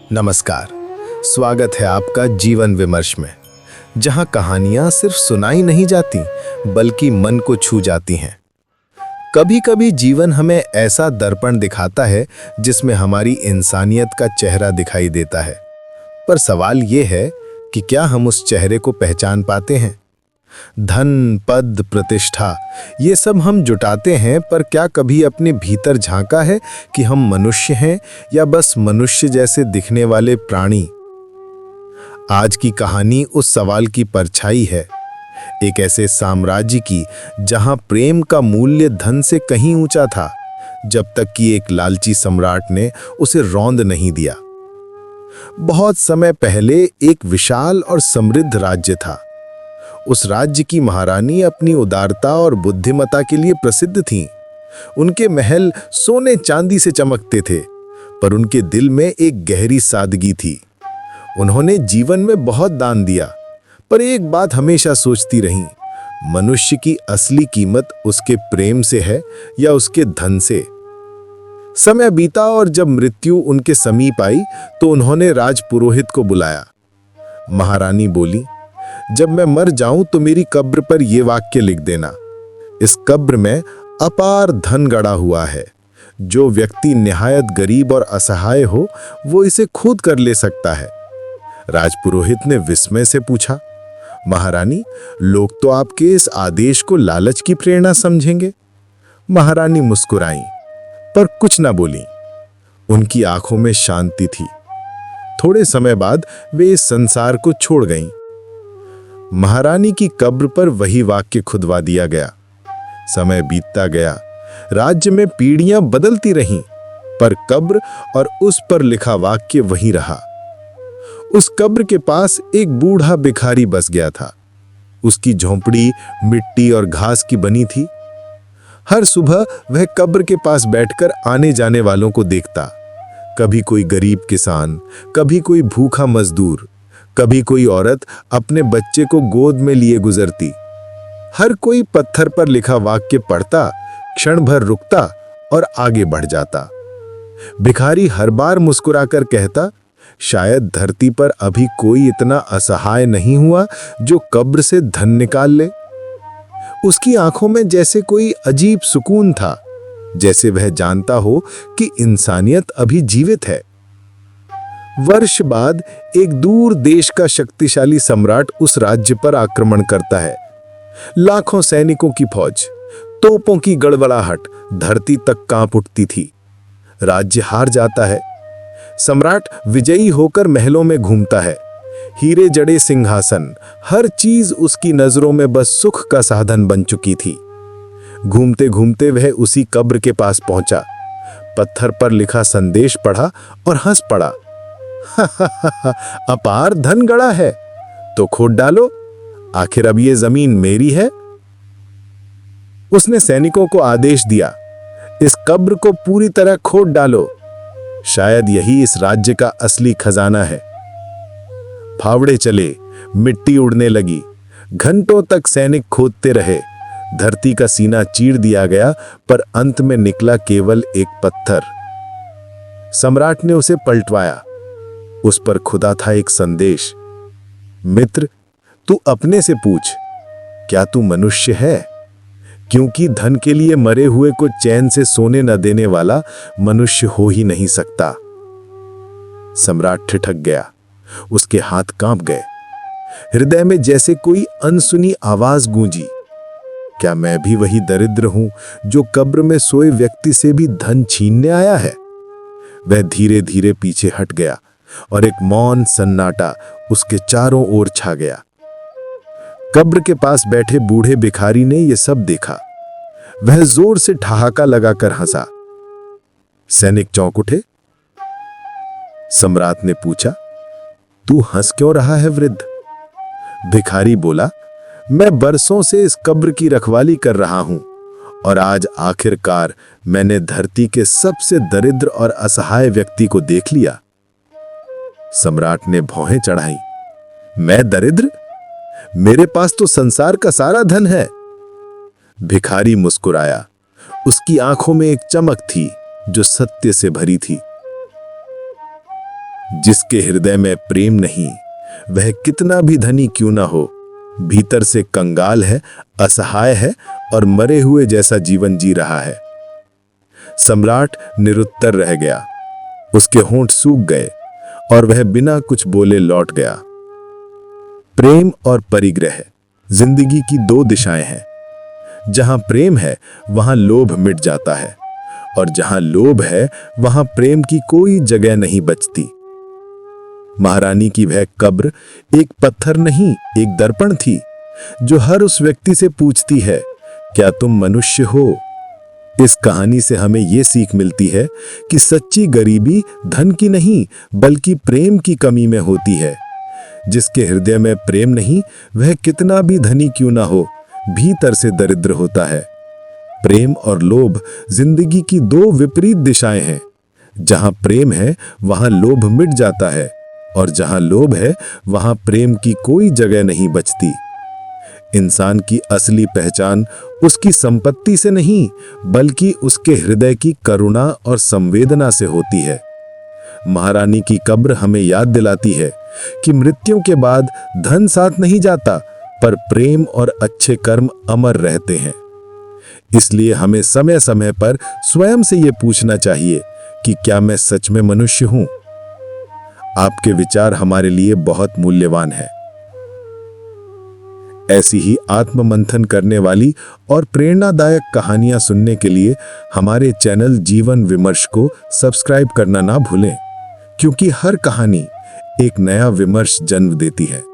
नमस्कार। स्वागत है आपका जीवन विमर्श में, जहां कहानियां सिर्फ सुनाई नहीं जाती बल्कि मन को छू जाती हैं। कभी कभी जीवन हमें ऐसा दर्पण दिखाता है जिसमें हमारी इंसानियत का चेहरा दिखाई देता है, पर सवाल ये है कि क्या हम उस चेहरे को पहचान पाते हैं? धन, पद, प्रतिष्ठा, ये सब हम जुटाते हैं, पर क्या कभी अपने भीतर झांका है कि हम मनुष्य हैं या बस मनुष्य जैसे दिखने वाले प्राणी? आज की कहानी उस सवाल की परछाई है, एक ऐसे साम्राज्य की जहां प्रेम का मूल्य धन से कहीं ऊंचा था, जब तक कि एक लालची सम्राट ने उसे रौंद नहीं दिया। बहुत समय पहले एक विशाल और समृद्ध राज्य था। उस राज्य की महारानी अपनी उदारता और बुद्धिमत्ता के लिए प्रसिद्ध थीं। उनके महल सोने चांदी से चमकते थे, पर उनके दिल में एक गहरी सादगी थी। उन्होंने जीवन में बहुत दान दिया, पर एक बात हमेशा सोचती रहीं, मनुष्य की असली कीमत उसके प्रेम से है या उसके धन से। समय बीता और जब मृत्यु उनके समीप आई तो उन्होंने राजपुरोहित को बुलाया। महारानी बोली, जब मैं मर जाऊं तो मेरी कब्र पर यह वाक्य लिख देना, इस कब्र में अपार धन गड़ा हुआ है। जो व्यक्ति निहायत गरीब और असहाय हो वो इसे खुद कर ले सकता है। राजपुरोहित ने विस्मय से पूछा, महारानी, लोग तो आपके इस आदेश को लालच की प्रेरणा समझेंगे। महारानी मुस्कुराईं, पर कुछ न बोली। उनकी आंखों में शांति थी। थोड़े समय बाद वे इस संसार को छोड़ गईं। महारानी की कब्र पर वही वाक्य खुदवा दिया गया। समय बीतता गया, राज्य में पीढ़ियां बदलती रहीं, पर कब्र और उस पर लिखा वाक्य वही रहा। उस कब्र के पास एक बूढ़ा भिखारी बस गया था। उसकी झोंपड़ी मिट्टी और घास की बनी थी। हर सुबह वह कब्र के पास बैठकर आने जाने वालों को देखता। कभी कोई गरीब किसान, कभी कोई भूखा मजदूर, कभी कोई औरत अपने बच्चे को गोद में लिए गुजरती। हर कोई पत्थर पर लिखा वाक्य पढ़ता, क्षण भर रुकता और आगे बढ़ जाता। भिखारी हर बार मुस्कुराकर कहता, शायद धरती पर अभी कोई इतना असहाय नहीं हुआ जो कब्र से धन निकाल ले। उसकी आंखों में जैसे कोई अजीब सुकून था, जैसे वह जानता हो कि इंसानियत अभी जीवित है। वर्ष बाद एक दूर देश का शक्तिशाली सम्राट उस राज्य पर आक्रमण करता है। लाखों सैनिकों की फौज, तोपों की गड़गड़ाहट, धरती तक कांप उठती थी। राज्य हार जाता है। सम्राट विजयी होकर महलों में घूमता है। हीरे जड़े सिंहासन, हर चीज उसकी नजरों में बस सुख का साधन बन चुकी थी। घूमते घूमते वह उसी कब्र के पास पहुंचा, पत्थर पर लिखा संदेश पढ़ा और हंस पड़ा। अपार धन गड़ा है तो खोद डालो, आखिर अब ये जमीन मेरी है। उसने सैनिकों को आदेश दिया, इस कब्र को पूरी तरह खोद डालो, शायद यही इस राज्य का असली खजाना है। फावड़े चले, मिट्टी उड़ने लगी। घंटों तक सैनिक खोदते रहे। धरती का सीना चीर दिया गया, पर अंत में निकला केवल एक पत्थर। सम्राट ने उसे पलटवाया। उस पर खुदा था एक संदेश, मित्र, तू अपने से पूछ, क्या तू मनुष्य है? क्योंकि धन के लिए मरे हुए को चैन से सोने न देने वाला मनुष्य हो ही नहीं सकता। सम्राट ठिठक गया। उसके हाथ कांप गए। हृदय में जैसे कोई अनसुनी आवाज गूंजी, क्या मैं भी वही दरिद्र हूं जो कब्र में सोए व्यक्ति से भी धन छीनने आया है? वह धीरे धीरे पीछे हट गया और एक मौन सन्नाटा उसके चारों ओर छा गया। कब्र के पास बैठे बूढ़े भिखारी ने यह सब देखा। वह जोर से ठहाका लगाकर हंसा। सैनिक चौंक उठे। सम्राट ने पूछा, तू हंस क्यों रहा है वृद्ध? भिखारी बोला, मैं बरसों से इस कब्र की रखवाली कर रहा हूं और आज आखिरकार मैंने धरती के सबसे दरिद्र और असहाय व्यक्ति को देख लिया। सम्राट ने भौहें चढ़ाई। मैं दरिद्र? मेरे पास तो संसार का सारा धन है। भिखारी मुस्कुराया। उसकी आंखों में एक चमक थी जो सत्य से भरी थी। जिसके हृदय में प्रेम नहीं, वह कितना भी धनी क्यों ना हो, भीतर से कंगाल है, असहाय है और मरे हुए जैसा जीवन जी रहा है। सम्राट निरुत्तर रह गया। उसके होंठ सूख गए और वह बिना कुछ बोले लौट गया। प्रेम और परिग्रह जिंदगी की दो दिशाएं हैं। जहां प्रेम है वहां लोभ मिट जाता है, और जहां लोभ है वहां प्रेम की कोई जगह नहीं बचती। महारानी की वह कब्र एक पत्थर नहीं, एक दर्पण थी, जो हर उस व्यक्ति से पूछती है, क्या तुम मनुष्य हो? इस कहानी से हमें यह सीख मिलती है कि सच्ची गरीबी धन की नहीं, बल्कि प्रेम की कमी में होती है। जिसके हृदय में प्रेम नहीं, वह कितना भी धनी क्यों ना हो, भीतर से दरिद्र होता है। प्रेम और लोभ जिंदगी की दो विपरीत दिशाएं हैं। जहां प्रेम है वहां लोभ मिट जाता है, और जहां लोभ है वहां प्रेम की कोई जगह नहीं बचती। इंसान की असली पहचान उसकी संपत्ति से नहीं, बल्कि उसके हृदय की करुणा और संवेदना से होती है। महारानी की कब्र हमें याद दिलाती है कि मृत्यु के बाद धन साथ नहीं जाता, पर प्रेम और अच्छे कर्म अमर रहते हैं। इसलिए हमें समय समय पर स्वयं से यह पूछना चाहिए कि क्या मैं सच में मनुष्य हूं? आपके विचार हमारे लिए बहुत मूल्यवान है। ऐसी ही आत्ममंथन करने वाली और प्रेरणादायक कहानियां सुनने के लिए हमारे चैनल जीवन विमर्श को सब्सक्राइब करना ना भूलें, क्योंकि हर कहानी एक नया विमर्श जन्म देती है।